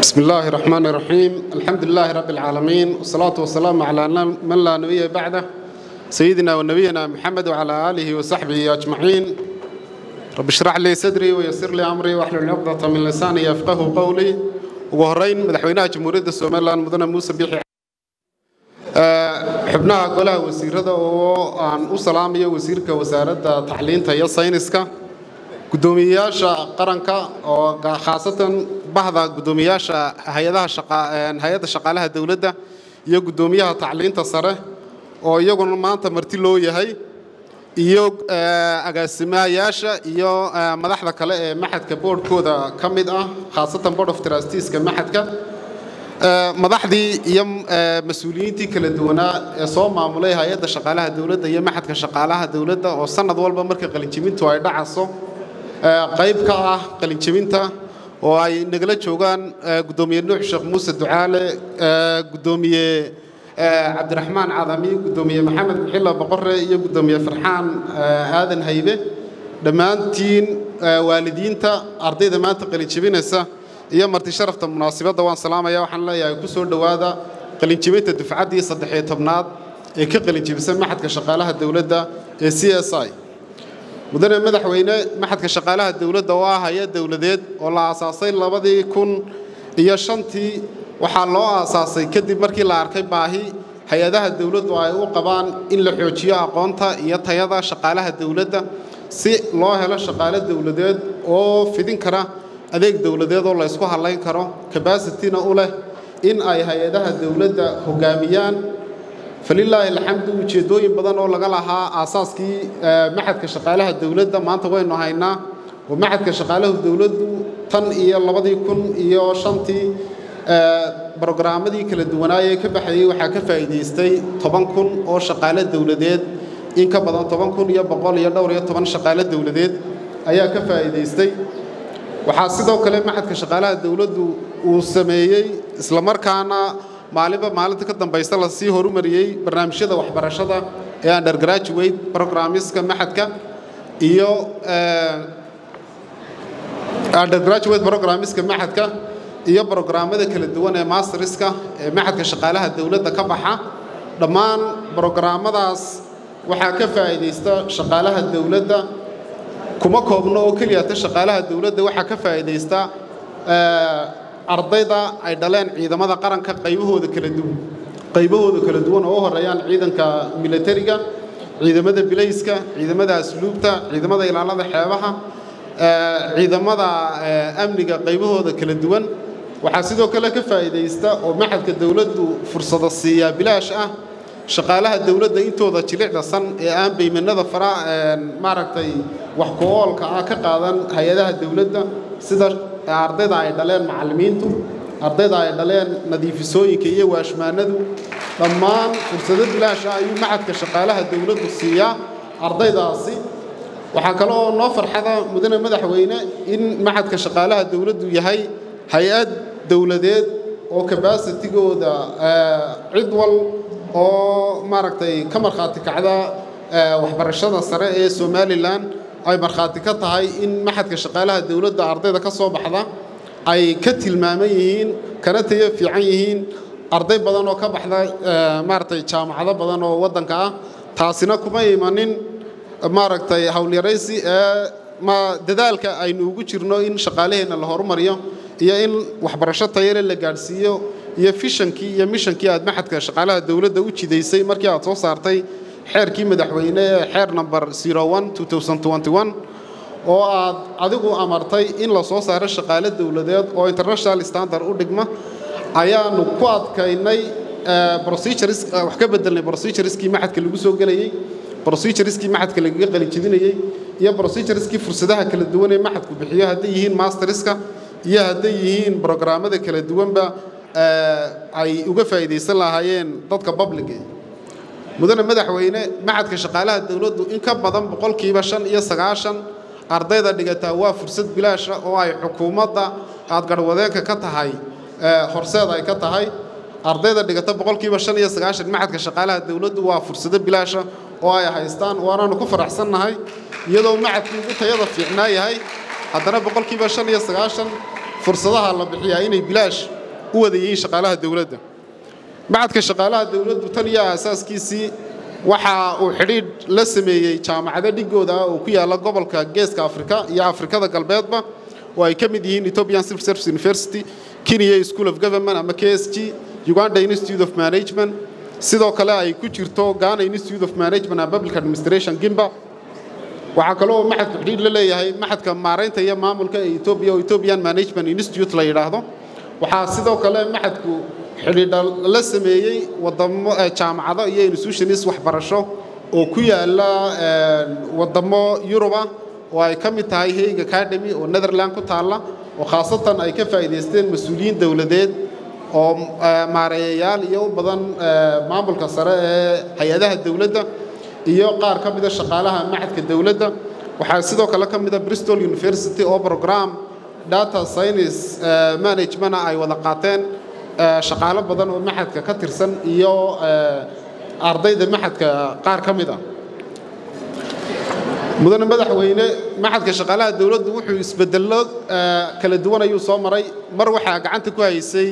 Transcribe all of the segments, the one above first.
بسم الله الرحمن الرحيم. الحمد لله رب العالمين والصلاة والسلام على من لا نبي بعده سيدنا ونبينا محمد وعلى آله وصحبه أجمعين. رب اشرح لي صدري ويسر لي أمري واحلل عقدة من لساني يفقهوا قولي. وهرين مدحوينها جمهورية الصومال مدن موسى بيحي xubnaha golaha wasiirada oo aan u salaamayo wasiirka wasaaradda tacliinta iyo sayniska gudoomiyaasha qaranka oo khaasatan bahda gudoomiyaasha hay'adaha shaqaalaha dawladda iyo gudoomiyaha tacliinta sare oo iyaguna maanta marti loo yahay iyo agaasimayaasha iyo madaxda kale ee maxadka boardkooda kamid ah khaasatan board of trustees-ka maxadka madaxdii iyo mas'uuliyiintii kala duwanaa ee soo maamulay hay'adda shaqaalaha dawladda iyo maxadka shaqaalaha dawladda oo sanad walba marka qalinjibintu ay dhacaso qayb ka ah qalinjibinta oo ay nagala joogaan gudoomiye Nuux Sheekh Muuse Ducaale gudoomiye Cabdiraxmaan Cadami gudoomiye Maxamed Bixilla Boqorre iyo gudoomiye Farxaan Aadan Haybe dhammaantiin waalidiinta ardayda maanta qalinjibinaysa iyo marti sharafta munaasabada waan salaamaya waxaan leeyahay ku soo dhawaada qalinjibinta dufcadii 13aad ee ka qalinjibisay maxadka shaqaalaha dawladda ee CSI mudane madaxweyne maxadka shaqaalaha dawladda waa hay'ad dawladeed oo la aasaasay 2005 waxaa loo aasaasay kadib markii la arkay baahi hay'adaha dawladdu ay u qabaan in la xoojiyo aqoonta iyo tayada shaqaalaha dawladda si loo helo shaqaale dawladeed oo fidin kara adeeg dawladeed oo la isku halayn karo capacity-na u leh in ay hay'adaha dawladda hogaamiyaan falilaahi alxamdu ujeedooyin badan oo laga lahaa aasaaskii maxadka shaqaalaha dawladda maanta waynu haynaa oo maxadka shaqaalaha dawladdu tan iyo 2005 barnaamijyadii kala duwanaayay ka baxayay waxa ka faa'iideystay 10,000 oo shaqaale dawladeed in ka badan 10,112 shaqaale dawladeed ayaa ka faa'iideystay waxaa sidoo kale maxadka shaqaalaha dawladdu uu sameeyay isla markaana maalinta ka dambaysta la sii horumariyay barnaamijyada waxbarashada ee undergraduate programmeska maxadka iyo undergraduate programmeska maxadka iyo programmada kala duwan ee masterska ee maxadka shaqaalaha dawladda ka baxa dhammaan programmadaas waxaa ka faa'iideysta shaqaalaha dawladda kuma koobno oo kaliya shaqaalaha dawladda waxa ka faa'iideysta ardayda ay dhaleen ciidamada qaranka qaybahooda kala duwan oo horeeyaan ciidanka militariga ciidamada bilayska ciidamada asluubta ciidamada ilaalada xeebaha ciidamada amniga qaybahooda kala duwan waxa sidoo kale ka faa'iideysta oo maxadka dawladdu fursado siiya bilaash ah shaqaalaha dawladda intooda jilicda san ee aan baymanada maaragtay wax ku oolka ah ka qaadan hay'adaha dawladda sida ardayda ay dhaleen macallimiintu ardayda ay dhaleen nadiifisooyinka iyo waashmaanadu dhammaan fursado bilaash ah ayuu maxadka shaqaalaha dawladdu siiya ardaydaasi waxa kale oo noo farxada mudane madaxweyne in maxadka shaqaalaha dawladdu yahay hay'ad dawladeed oo capacity-gooda cid wal oo maaragtay ka marxaati kacda waxbarashada sare ee Somaliland ay marxaati ka tahay in maxadka shaqaalaha dawladda ardayda ka soo baxda ay ka tilmaaman yihiin kana tayo fiican yihiin arday badan oo ka baxda maaragtay jaamacado badan oo wadanka ah taasina kuma imanin maaragtay hawl yaraysi dadaalka aynu ugu jirno in shaqaalaheena la horumariyo iyo in waxbarasho tayo leh la gaarsiiyo iyo fishankii iyo mishankii aad maxadka shaqaalaha dawladda u jideysay markii aad soo saartay xeerkii madaxweyne xeer number 01/2021 oo aad adigu amartay in la soo saaro shaqaale dawladeed oo international standard u dhigma ayaanu ku adkaynay procedures wax ka bedelnay procedureskii maxadka lagu soo galayay procedureskii maxadka laga qalinjibinayay iyo procedureskii fursadaha kala duwan ee maxadku bixiyo haday yihiin masterska iyo haday yihiin programmada kala duwanba ay uga faa'iideysan lahaayeen dadka public mudane madaxweyne maxadka shaqaalaha dawladdu in ka badan 5% ardayda dhigata waa fursad bilaash ah oo ay xukuumadda aad garwadeenka ka tahay horseed ay ka tahay ardayda dhigata 5% maxadka shaqaalaha dawladdu waa fursado bilaash ah oo ay haystaan waanaanu ku faraxsanahay iyadoo maxadku ugu tayada fiicnaa yahay haddana 5% fursadaha la bixiyaa inay bilaash u wadayiin shaqaalaha dawladda macadka shaqaalaha dawladdu tan iyo asaaskiisii waxa uu xidhiidh la sameeyey jaamacado dhigooda oo ku yaala gobolka geeska Afrika iyo Afrikada galbeedba oo ay ka mid yihiin Ethiopian Civil Service University, Kenya School of Government ama KSG, Uganda Institute of Management, sidoo kale ay ku jirto Ghana Institute of Management and Public Administration Gimba. waxa kale oo maxadku xidhiidh la leeyahay maxadka maareynta iyo maamulka ee Ethiopia oo Ethiopian Management Institute la yiraahdo. waxaa sidoo kale maxadku xidhiidh la sameeyey wadamo jaamacado iyo institutions waxbarasho oo ku yaala wadamo Yuruba oo ay ka mid tahay Hague Academy oo Netherlands ku taala oo khaasatan ay ka faa'iideysteen mas'uuliyiin dawladeed oo maareeyayaal iyo badan maamulka sare ee hay'adaha dawladda iyo qaar ka mid ah shaqaalaha maxadka dawladda. waxaa sidoo kale ka mid ah Bristol University oo program data science management ay wada qaateen shaqaale badan oo maxadka ka tirsan iyo ardayda maxadka qaar ka mid ah. mudane madaxweyne maxadka shaqaalaha dawladdu wuxuu isbedelo kala duwan ayuu soo maray. mar waxa gacanta ku haysay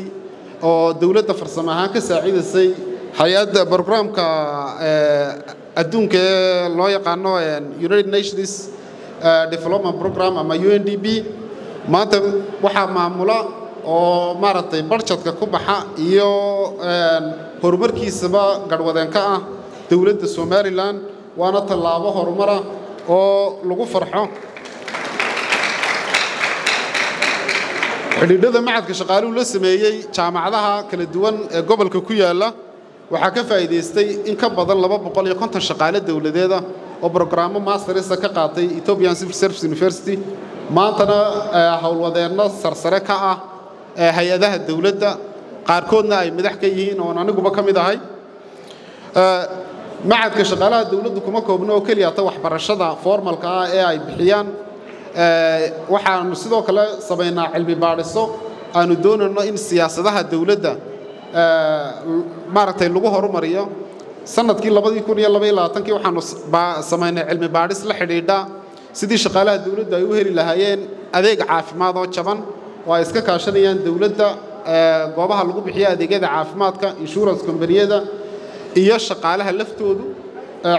oo dawladda farsamo ahaan ka saaciidaysay hay'adda programka adduunka loo yaqaano United Nations Development Program ama UNDP. maanta waxa maamula oo maaragtay budgetka ku baxa iyo horumarkiisaba garwadeen ka ah dawladda Somaliland. waana tallaabo horumar ah oo lagu farxo. xidhiidhada macadka shaqaaluhu la sameeyey jaamacadaha kala duwan ee gobolka ku yaala waxaa ka faa'iideystay in ka badan 250 shaqaale dawladeed ah oo programmo master's ka qaatay Ethiopian Civil Service University. maantana hawlwadeeno sarsare ka ah hay'adaha dawladda qaarkoodna ay madax ka yihiin oo aniguba ka mid ahay. macadka shaqaalaha dawladdu kuma koobno oo kaliya ta waxbarashada formalka ah ee ay bixiyaan. waxaanu sidoo kale sameynaa cilmi baadhiso aanu doonayno in siyaasadaha dawladda maaragtay lagu horumariyo. sanadkii 2022 waxaanu sameynay cilmi baadhis la xidhiidha sidii shaqaalaha dawladda ay u heli lahaayeen adeeg caafimaad oo jaban oo ay iska kaashanayaan dawladda goobaha lagu bixiyo adeegyada caafimaadka insurance company-yada iyo shaqaalaha laftoodu.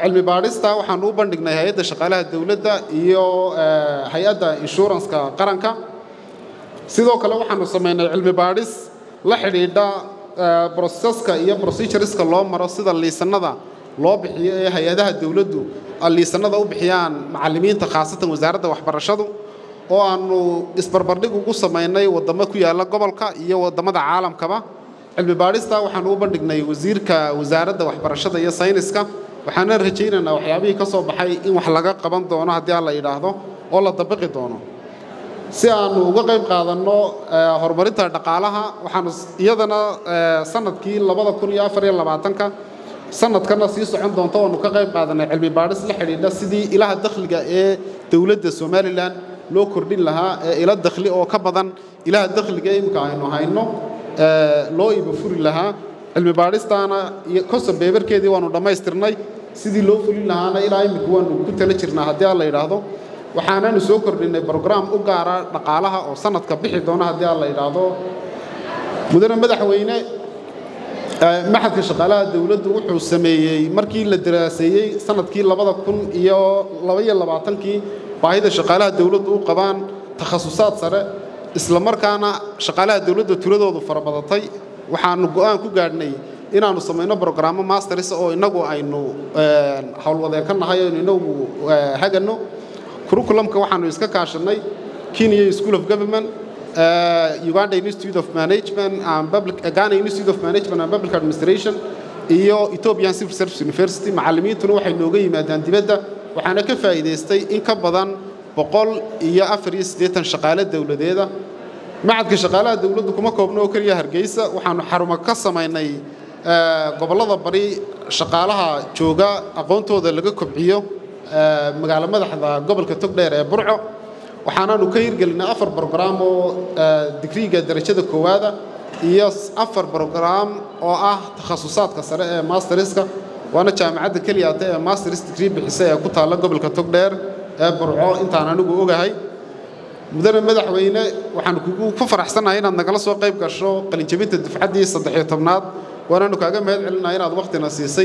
cilmi baadhista waxaanu u bandhignay hay'adda shaqaalaha dawladda iyo hay'adda insurance-ka qaranka. sidoo kale waxaanu sameynay cilmi baadhis la xidhiidha processka iyo procedureska loo maro sida liisanada loo bixiyo ee hay'adaha dawladdu liisanada u bixiyaan macallimiinta khaasatan wasaaradda waxbarashadu oo aanu isbarbardhig ugu sameynay wadamo ku yaala gobolka iyo wadamada caalamkaba. cilmi baadhista waxaanu u bandhignay wasiirka wasaaradda waxbarashada iyo sayniska. waxaana rajaynaynaa waxyaabihii ka soo baxay in wax laga qaban doono haddii aan la yiraahdo oo la dabaqi doono si aanu uga qayb qaadanno horumarinta dhaqaalaha. waxaanu iyadana sanadkii 2024 sanadkana sii socon doonto oo ka qayb qaadanay cilmi baadhis la xidhiidha sidii ilaha dakhliga ee dawladda Somaliland loo kordhin lahaa ila dakhli oo ka badan ilaha dakhliga imka aynu hayno loo iba furi lahaa. cilmi baadhistaana iyo kosob beebarkeedii waanu dhamaystirnay sidii loo fulin lahaana ilaa imika waanu ku tala jirnaa haddii aan la yiraahdo. waxaanaanu soo kordhinay program u gaara dhaqaalaha oo sanadka bixi doona haddii aan la yiraahdo. mudane madaxweyne maxadka shaqaalaha dawladdu wuxuu sameeyey markii la daraaseeyey sanadkii 2022 baahida shaqaalaha dawladdu u qabaan takhasusaad sare isla markaana shaqaalaha dawladda tiradoodu farabadatay. waxaanu go'aan ku gaadhnay inaanu sameyno programmo masters oo inagu aynu hawlwadeen ka nahay oo inagu hagano. curriculumka waxaanu iska kaashanay Kenya School of Government, Uganda Institute of Management and Ghana Institute of Management and Public Administration iyo Ethiopian Civil Service University. macallimiintuna waxay nooga yimaadaan dibadda. waxaana ka faa'iideystay in ka badan 184 shaqaale dawladeed. macadka shaqaalaha dawladdu kuma koobno oo kaliya Hargeysa. waxaanu xarumo ka sameynay gobolada bari shaqaalaha jooga aqoontooda laga kobciyo magaalo madaxda gobolka Togdheer ee Burco. waxaanaanu ka hirgelinay 4 program oo digriga darajada koowaad iyo 4 program oo ah takhasusaadka sare ee masterska. waana jaamacadda kaliya ee master's degree bixisay ee ku taala gobolka Togdheer ee Burco intaan anigu ogahay. mudane madaxweyne waxaan ku faraxsanahay inaad nagala soo qayb gasho qalin jabinta dufcaddii 13aad waanaanu kaaga mahad celinahay inaad waqtina siisay